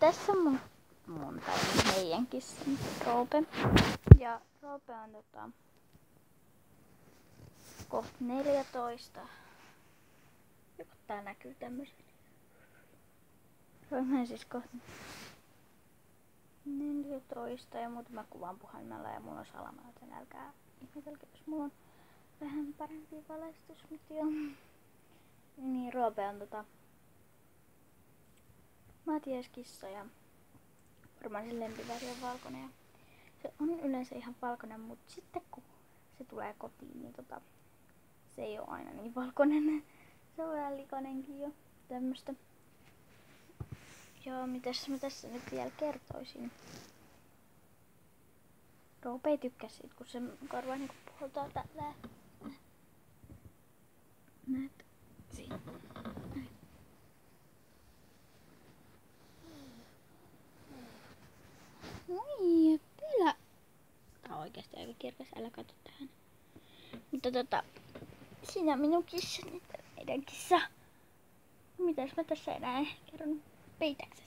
tässä on mun tai meidän kissan Roope. Ja Roope on kohta 14. Joko tää näkyy tämmösen? Roope on siis kohta 14 ja muuten mä kuvaan puhelimella ja mulla on salama, joten älkää ihmetelkö, jos mulla on vähän parempi valaistus, mutta joo. Niin Roope on Matias-kissa ja varmaan sen lempiväri on valkoinen. Ja se on yleensä ihan valkoinen, mutta sitten kun se tulee kotiin, niin se ei ole aina niin valkoinen. Se on vähän likainenkin jo tämmöstä. Joo, mitäs mä tässä nyt vielä kertoisin. Roope ei tykkää siitä, kun se korva niinku puhaltaa tälleen. Näet? Siinä. Moi, Pylä. Tää on oikeesti aika kirkas, älä katso tähän. Mutta siinä minun kissani, meidän kissa. Mitäs mä tässä enää kerron? Peitäksesi?